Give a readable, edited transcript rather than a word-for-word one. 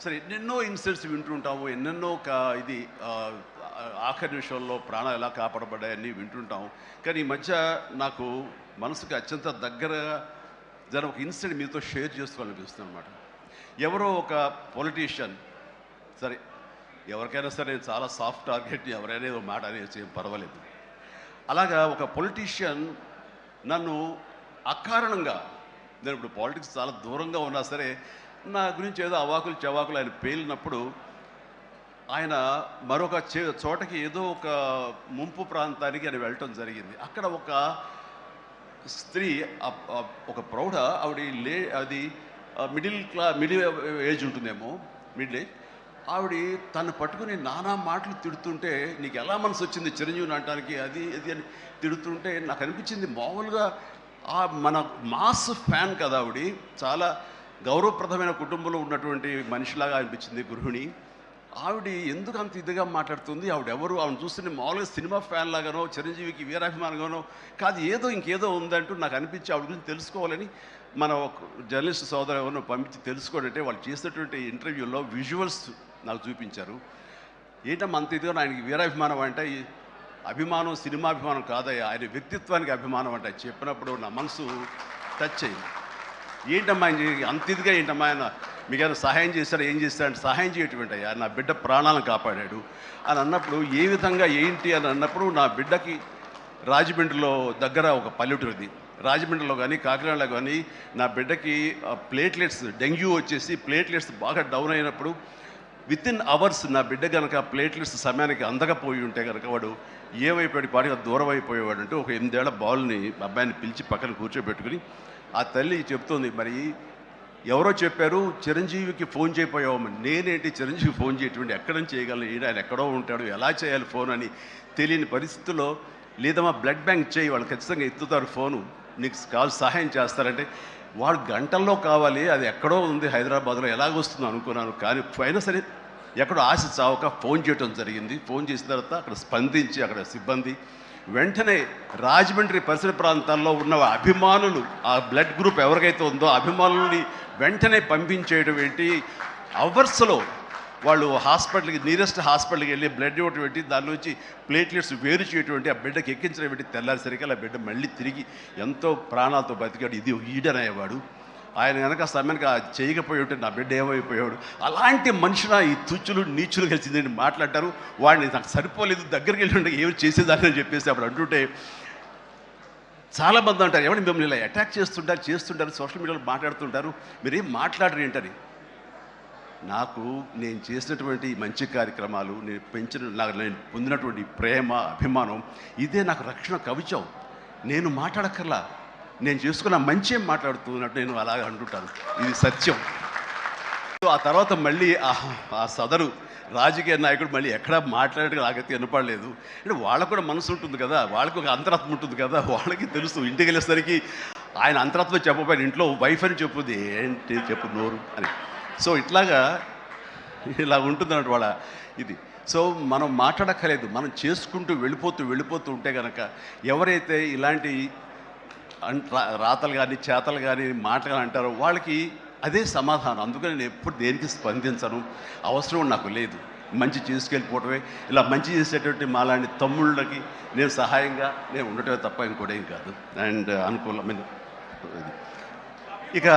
సరే ఎన్నెన్నో ఇన్సిడెంట్స్ వింటుంటాము, ఎన్నెన్నో ఇది ఆఖరి నిమిషంలో ప్రాణాలు ఎలా కాపాడబడ్డాయని వింటుంటాము. కానీ ఈ మధ్య నాకు మనసుకి అత్యంత దగ్గరగా జరిగిన ఒక ఇన్సిడెంట్ మీతో షేర్ చేసుకోవాలనిపిస్తుంది అనమాట. ఎవరో ఒక పొలిటీషియన్, సరే ఎవరికైనా సరే నేను చాలా సాఫ్ట్ టార్గెట్, ఎవరైనా ఏదో మాట అనేసి ఏం పర్వాలేదు. అలాగా ఒక పొలిటీషియన్ నన్ను అకారణంగా, నేను ఇప్పుడు పాలిటిక్స్ చాలా దూరంగా ఉన్నా సరే నా గురించి ఏదో అవాకులు చవాకులు ఆయన పేలినప్పుడు, ఆయన మరొక చోటకి ఏదో ఒక ముంపు ప్రాంతానికి ఆయన వెళ్ళటం జరిగింది. అక్కడ ఒక స్త్రీ, ఒక ప్రౌఢ ఆవిడ అది మిడిల్ ఏజ్ ఉంటుందేమో, మిడిల్ ఏజ్ ఆవిడ తను పట్టుకుని నానా మాటలు తిడుతుంటే, నీకు ఎలా మనసు వచ్చింది చిరంజీవిని అనడానికి, అది అది అని తిడుతుంటే నాకు అనిపించింది, మామూలుగా మన మాస్ ఫ్యాన్ కదా ఆవిడ, చాలా గౌరవప్రదమైన కుటుంబంలో ఉన్నటువంటి మనిషిలాగా అనిపించింది గృహిణి. ఆవిడ ఎందుకు అంత ఇదిగా మాట్లాడుతుంది, ఆవిడెవరు, ఆవిడ చూస్తే మామూలుగా సినిమా ఫ్యాన్ లాగానో చిరంజీవికి వీరాభిమానంగానో కాదు, ఏదో ఇంకేదో ఉందంటూ నాకు అనిపించి ఆవిడ గురించి తెలుసుకోవాలని మన జర్నలిస్ట్ సోదరు ఎవరినో పంపించి తెలుసుకోవాలంటే వాళ్ళు చేసినటువంటి ఇంటర్వ్యూలో విజువల్స్ నాకు చూపించారు. ఏంటమ్మా అంత ఇదిగా, ఆయనకి వీరాభిమానం అంటే అభిమానం సినిమాభిమానం కాదయ్యా, ఆయన వ్యక్తిత్వానికి అభిమానం అంటే చెప్పినప్పుడు నా మనసు టచ్ అయింది. ఏంటమ్మా అంత ఇదిగా, ఏంటమ్మా ఆయన మీకైనా సహాయం చేశారా, ఏం చేస్తారంటే సహాయం చేయటువంటి అయ్యా, నా బిడ్డ ప్రాణాలను కాపాడాడు అని అన్నప్పుడు, ఏ విధంగా ఏంటి అని అన్నప్పుడు, నా బిడ్డకి రాజమండ్రిలో దగ్గర ఒక పల్లెటూరిది, రాజమండ్రిలో కానీ కాకినాడలో కానీ నా బిడ్డకి ప్లేట్లెట్స్, డెంగ్యూ వచ్చేసి ప్లేట్లెట్స్ బాగా డౌన్ అయినప్పుడు వితిన్ అవర్స్ నా బిడ్డ కనుక ప్లేట్లెట్స్ సమయానికి అందకపోయి ఉంటే కనుక వాడు ఏమైపోయాడు, పాటిగా దూరం అయిపోయేవాడు. అంటే ఒక 8 ఏళ్ల బాలుని అబ్బాయిని పిలిచి పక్కన కూర్చోబెట్టుకుని ఆ తల్లి చెప్తోంది, మరి ఎవరో చెప్పారు చిరంజీవికి ఫోన్ చేయపోయావమ్మా. నేనేంటి చిరంజీవి ఫోన్ చేయటువంటి, ఎక్కడి నుంచి చేయగలను, ఆయన ఎక్కడో ఉంటాడు, ఎలా చేయాలి ఫోన్ అని తెలియని పరిస్థితుల్లో, లేదమ్మా బ్లడ్ బ్యాంక్ చేయి, వాళ్ళు ఖచ్చితంగా ఎత్తుతారు ఫోను, నీకు కాల్ సహాయం చేస్తారంటే, వాడు గంటల్లో కావాలి, అది ఎక్కడో ఉంది హైదరాబాద్లో, ఎలాగొస్తుందో అనుకున్నాను. కానీ అయినా సరే ఎక్కడో ఆశ చావక ఫోన్ చేయడం జరిగింది. ఫోన్ చేసిన తర్వాత అక్కడ స్పందించి అక్కడ సిబ్బంది వెంటనే రాజమండ్రి పరిసర ప్రాంతాల్లో ఉన్న అభిమానులు, ఆ బ్లడ్ గ్రూప్ ఎవరికైతే ఉందో అభిమానుల్ని వెంటనే పంపించేయడం ఏంటి, అవర్స్లో వాళ్ళు హాస్పిటల్కి, నియరెస్ట్ హాస్పిటల్కి వెళ్ళి బ్లడ్ ఇవ్వటం ఏంటి, దాని నుంచి ప్లేట్లెట్స్ వేరు చేయటువంటి, ఆ బిడ్డకి ఎక్కించడం ఏంటి, తెల్లారిసరికి ఆ బిడ్డ మళ్ళీ తిరిగి ఎంతో ప్రాణాలతో బతికాడు. ఇది ఈడనయ్యేవాడు. ఆయన కనుక సమయానికి చేయకపోయి ఉంటే నా బిడ్డ ఏమైపోయాడు. అలాంటి మనుషుల ఈ తుచ్చులు నీచులు కలిసిందని మాట్లాడతారు. వాడిని నాకు సరిపోలేదు, దగ్గరికి వెళ్ళి ఉంటే ఏమి చేసేదాన్ని అని చెప్పేసి అప్పుడు అంటుంటే చాలామంది అంటారు, ఎవరిని మిమ్మల్ని ఇలా అటాక్ చేస్తుంటారు సోషల్ మీడియాలో మాట్లాడుతుంటారు, మీరేం మాట్లాడరు ఏంటని. నాకు నేను చేసినటువంటి మంచి కార్యక్రమాలు, నేను పొందినటువంటి ప్రేమ అభిమానం, ఇదే నాకు రక్షణ కవచం. నేను మాట్లాడక్కర్లా, నేను చేసుకున్న మంచి ఏం మాట్లాడుతున్నట్టు నేను అలాగే అంటుంటాను, ఇది సత్యం. ఆ తర్వాత మళ్ళీ ఆ సదరు రాజకీయ నాయకుడు మళ్ళీ ఎక్కడా మాట్లాడేది నాకైతే వినపడలేదు. అంటే వాళ్ళకు కూడా మనసు ఉంటుంది కదా, వాళ్ళకి ఒక అంతరాత్మ ఉంటుంది కదా, వాళ్ళకి తెలుసు. ఇంటికి వెళ్ళేసరికి ఆయన అంతరాత్మ చెప్పబోయిన ఇంట్లో వైఫ్ అని చెప్పుద్ది, ఏంటి చెప్పు నోరు అని. సో ఇలా ఉంటుంది అన్నట్టు వాళ్ళ ఇది. సో మనం మాట్లాడక్కర్లేదు, మనం చేసుకుంటూ వెళ్ళిపోతూ ఉంటే కనుక ఎవరైతే ఇలాంటి రాతలు కానీ చేతలు కానీ మాటలు కానీ అంటారో వాళ్ళకి అదే సమాధానం. అందుకని నేను ఎప్పుడు దేనికి స్పందించను, అవసరం నాకు లేదు. మంచి చేసుకెళ్ళిపోవటమే, ఇలా మంచి చేసేటువంటి మాలాంటి తమ్ముళ్ళకి నేను సహాయంగా నేను ఉండటమే తప్ప ఇంకోటేం కాదు. అండ్ అనుకూలమైన ఇక